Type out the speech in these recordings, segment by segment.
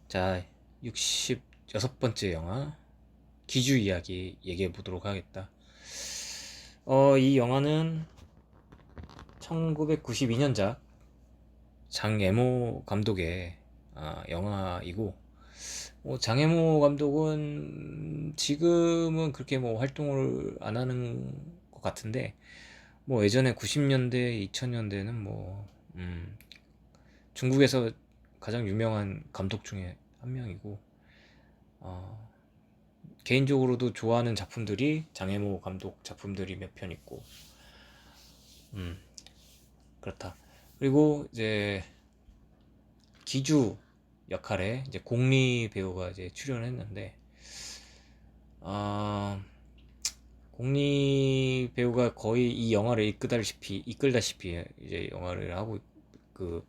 자, 66번째 영화 기주 이야기 얘기해 보도록 하겠다. 이 영화는 1992년작 장애모 감독의 영화이고, 장애모 감독은 지금은 그렇게 뭐 활동을 안 하는 것 같은데, 뭐 예전에 90년대, 2000년대는 중국에서 가장 유명한 감독 중에 한 명이고, 어, 개인적으로도 좋아하는 작품들이 장혜모 감독 작품들이 몇 편 있고, 음, 그렇다. 그리고 이제 기주 역할에 이제 공리 배우가 이제 출연했는데, 어, 공리 배우가 거의 이 영화를 이끌다시피 이제 영화를 하고, 그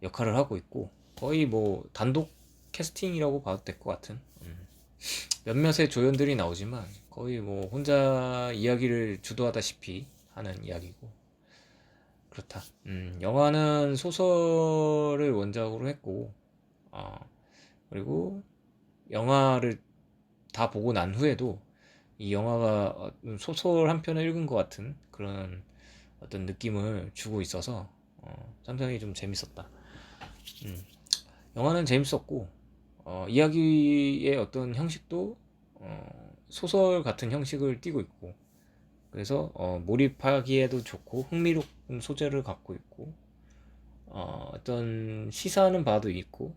역할을 하고 있고, 거의 뭐 단독 캐스팅이라고 봐도 될 것 같은, 몇몇의 조연들이 나오지만 거의 뭐 혼자 이야기를 주도하다시피 하는 이야기고, 그렇다. 영화는 소설을 원작으로 했고, 어, 그리고 영화를 다 보고 난 후에도 이 영화가 소설 한 편을 읽은 것 같은 그런 어떤 느낌을 주고 있어서 상당히 좀 재밌었다. 음, 영화는 재밌었고, 이야기의 어떤 형식도 소설 같은 형식을 띠고 있고, 그래서 몰입하기에도 좋고 흥미로운 소재를 갖고 있고, 어떤 시사하는 바도 있고,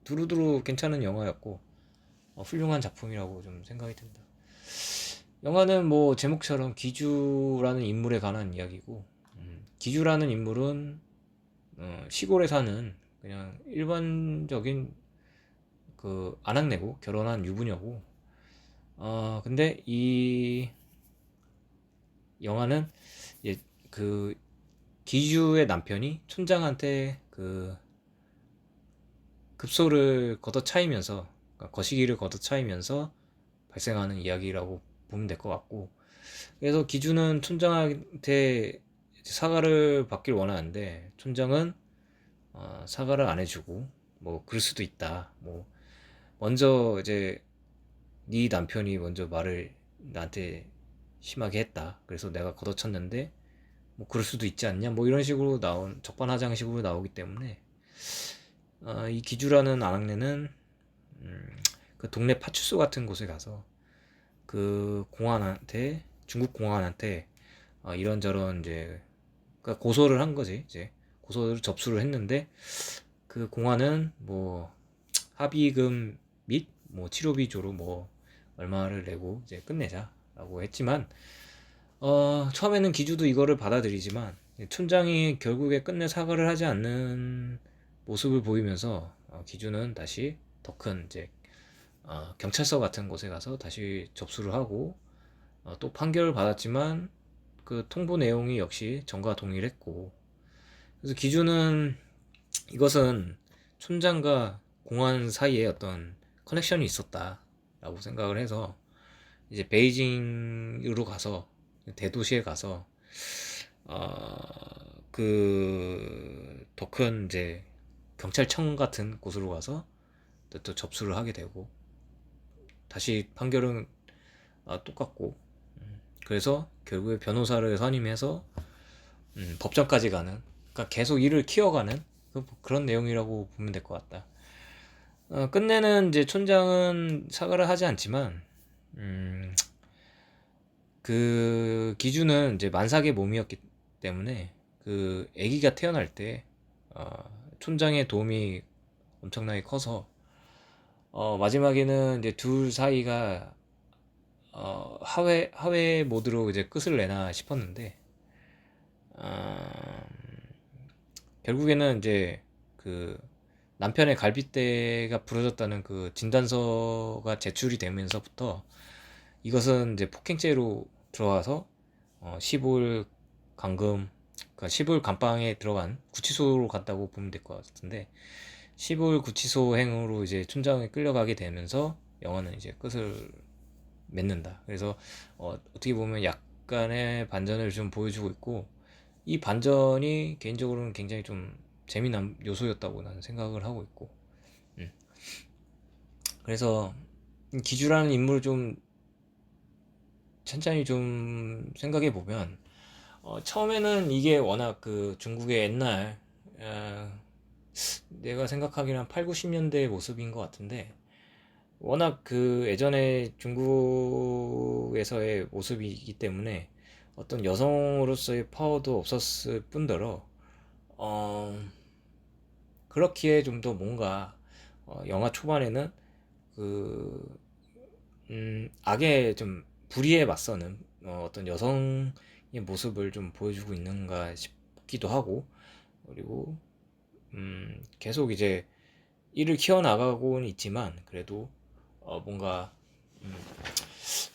두루두루 괜찮은 영화였고, 훌륭한 작품이라고 좀 생각이 든다. 영화는 뭐 제목처럼 기주라는 인물에 관한 이야기고, 기주라는 인물은 시골에 사는 그냥 일반적인 그 아낙네고 결혼한 유부녀고, 근데 이 영화는 이제 그 기주의 남편이 촌장한테 그 급소를 걷어차이면서, 그러니까 거시기를 걷어차이면서 발생하는 이야기라고 보면 될 것 같고, 그래서 기주는 촌장한테 사과를 받길 원하는데 촌장은 사과를 안 해주고, 뭐 그럴 수도 있다, 뭐 먼저 이제 네 남편이 먼저 말을 나한테 심하게 했다, 그래서 내가 걷어쳤는데 뭐 그럴 수도 있지 않냐, 뭐 이런 식으로 나온 적반하장식으로 나오기 때문에, 이 기주라는 아낙네는 그 동네 파출소 같은 곳에 가서 그 공안한테, 중국 공안한테 이런저런 이제, 그러니까 고소를 한 거지. 이제 고소를 접수를 했는데 그 공안은 뭐 합의금 및 뭐 치료비조로 뭐 얼마를 내고 이제 끝내자라고 했지만, 처음에는 기주도 이거를 받아들이지만 촌장이 결국에 끝내 사과를 하지 않는 모습을 보이면서 기주는 다시 더 큰 이제 경찰서 같은 곳에 가서 다시 접수를 하고, 또 판결을 받았지만 그 통보 내용이 역시 전과 동일했고, 그래서 기준은 이것은 촌장과 공안 사이에 어떤 커넥션이 있었다라고 생각을 해서 이제 베이징으로 가서, 대도시에 가서 그 더 큰 이제 경찰청 같은 곳으로 가서 또 접수를 하게 되고, 다시 판결은 똑같고, 그래서 결국에 변호사를 선임해서 법정까지 가는, 그러니까 계속 일을 키워가는 그런 내용이라고 보면 될 것 같다. 끝내는 이제 촌장은 사과를 하지 않지만, 음, 그 기준은 이제 만삭의 몸이었기 때문에 그 아기가 태어날 때 촌장의 도움이 엄청나게 커서 마지막에는 이제 둘 사이가 하회 모드로 이제 끝을 내나 싶었는데, 어, 결국에는 이제 그 남편의 갈빗대가 부러졌다는 그 진단서가 제출이 되면서부터 이것은 이제 폭행죄로 들어와서 15일 감금, 그러니까 15일 감방에 들어간 구치소로 갔다고 보면 될 것 같은데, 15일 구치소 행으로 이제 촌장에 끌려가게 되면서 영화는 이제 끝을 맺는다. 그래서 어떻게 보면 약간의 반전을 좀 보여주고 있고, 이 반전이 개인적으로는 굉장히 좀 재미난 요소였다고 나는 생각을 하고 있고, 음. 그래서 기주라는 인물을 좀 천천히 좀 생각해 보면, 처음에는 이게 워낙 그 중국의 옛날, 어, 내가 생각하기는 한 8, 90년대의 모습인 것 같은데, 워낙 그 예전에 중국에서의 모습이기 때문에 어떤 여성으로서의 파워도 없었을 뿐더러, 어, 그렇기에 좀 더 뭔가, 영화 초반에는 그, 악에 좀 불의에 맞서는 어떤 여성의 모습을 좀 보여주고 있는가 싶기도 하고, 그리고 계속 이제 이를 키워나가고는 있지만 그래도 뭔가 음,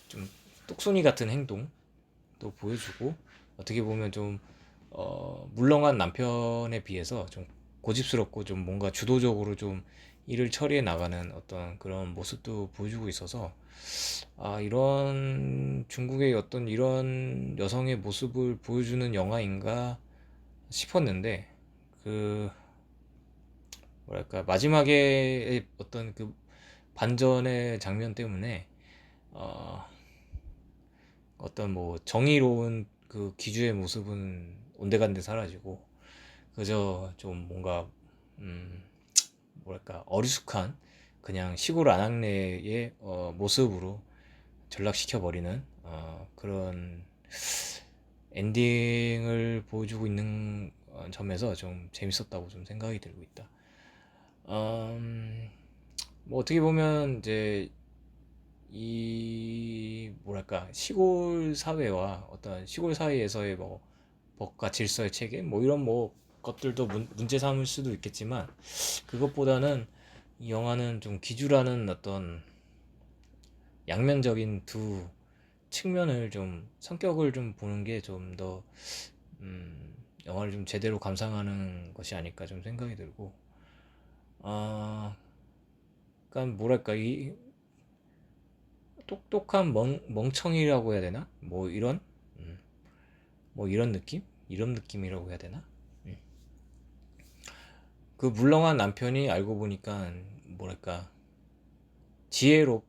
좀 똑손이 같은 행동도 보여주고, 어떻게 보면 좀 물렁한 남편에 비해서 좀 고집스럽고 좀 뭔가 주도적으로 좀 일을 처리해 나가는 어떤 그런 모습도 보여주고 있어서, 아, 이런 중국의 어떤 이런 여성의 모습을 보여주는 영화인가 싶었는데, 그 뭐랄까 마지막에 어떤 그 반전의 장면 때문에 어, 어떤 뭐 정의로운 그 기주의 모습은 온데간데 사라지고, 그저 좀 뭔가 음, 뭐랄까 어리숙한 그냥 시골 아낙네의 모습으로 전락시켜 버리는 그런 엔딩을 보여주고 있는 점에서 좀 재밌었다고 좀 생각이 들고 있다. 뭐 어떻게 보면 이제 이 뭐랄까 시골 사회와 어떤 시골 사회에서의 뭐 법과 질서의 체계 뭐 이런 뭐 것들도 문제 삼을 수도 있겠지만, 그것보다는 이 영화는 좀 기주라는 어떤 양면적인 두 측면을 좀 성격을 좀 보는 게 좀 더 영화를 좀 제대로 감상하는 것이 아닐까 좀 생각이 들고, 아 그러니까 뭐랄까 이 똑똑한 멍청이라고 해야 되나? 뭐 이런 음, 뭐 이런 느낌? 이런 느낌이라고 해야 되나? 음. 그 물렁한 남편이 알고 보니까 뭐랄까 지혜롭게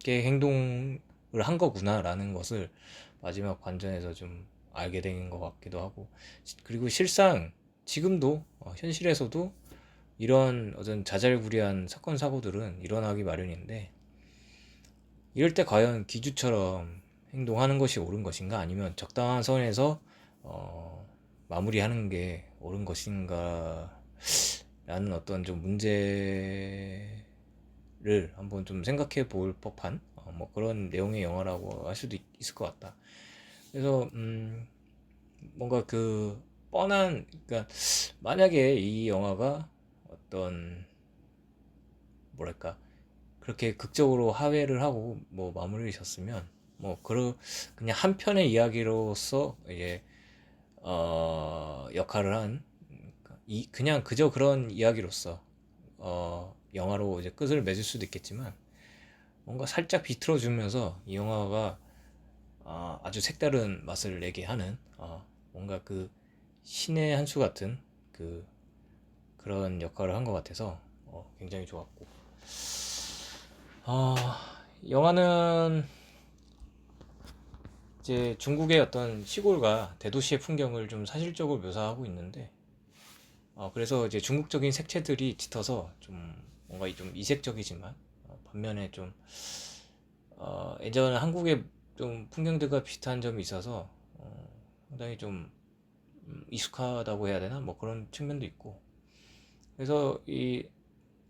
행동을 한 거구나라는 것을 마지막 관전에서 좀 알게 된 것 같기도 하고, 그리고 실상 지금도 현실에서도 이런 어떤 자잘구레한 사건 사고들은 일어나기 마련인데, 이럴 때 과연 기주처럼 행동하는 것이 옳은 것인가, 아니면 적당한 선에서 어, 마무리하는 게 옳은 것인가 라는 어떤 좀 문제를 한번 좀 생각해 볼 법한 뭐 그런 내용의 영화라고 할 수도 있을 것 같다. 그래서 뭔가 그 뻔한, 그러니까 만약에 이 영화가 어떤 뭐랄까 그렇게 극적으로 하회를 하고 뭐 마무리를 졌으면 뭐 그냥 한 편의 이야기로서 이제 역할을 한, 그냥 그저 그런 이야기로서 영화로 이제 끝을 맺을 수도 있겠지만, 뭔가 살짝 비틀어 주면서 이 영화가 아주 색다른 맛을 내게 하는 뭔가 그 신의 한 수 같은 그 그런 역할을 한 것 같아서 굉장히 좋았고, 어, 영화는 이제 중국의 어떤 시골과 대도시의 풍경을 좀 사실적으로 묘사하고 있는데, 그래서 이제 중국적인 색채들이 짙어서 좀 뭔가 좀 이색적이지만, 반면에 좀 예전 한국의 좀 풍경들과 비슷한 점이 있어서 상당히 좀 익숙하다고 해야 되나 뭐 그런 측면도 있고, 그래서 이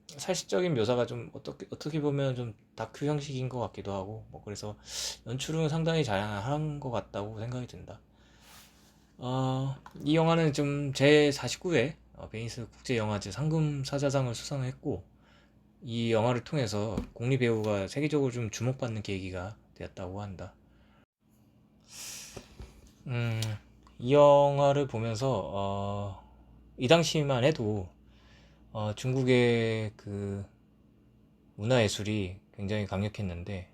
사실적인 묘사가 좀 어떻게 보면 좀 다큐 형식인 것 같기도 하고, 뭐 그래서 연출은 상당히 잘한 것 같다고 생각이 든다. 이 영화는 좀 제 49회 베니스 국제영화제 상금 사자상을 수상했고, 이 영화를 통해서 국립 배우가 세계적으로 좀 주목받는 계기가 되었다고 한다. 음, 이 영화를 보면서 이 당시만 해도 중국의 그 문화예술이 굉장히 강력했는데,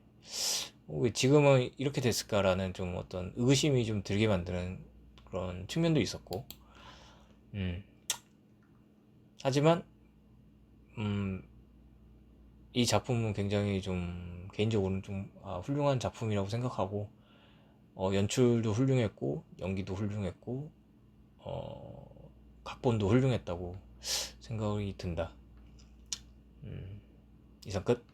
왜 지금은 이렇게 됐을까라는 좀 어떤 의구심이 좀 들게 만드는 그런 측면도 있었고, 음, 하지만 이 작품은 굉장히 좀 개인적으로는 좀 훌륭한 작품이라고 생각하고 연출도 훌륭했고 연기도 훌륭했고 각본도 훌륭했다고 생각이 든다. 이상 끝.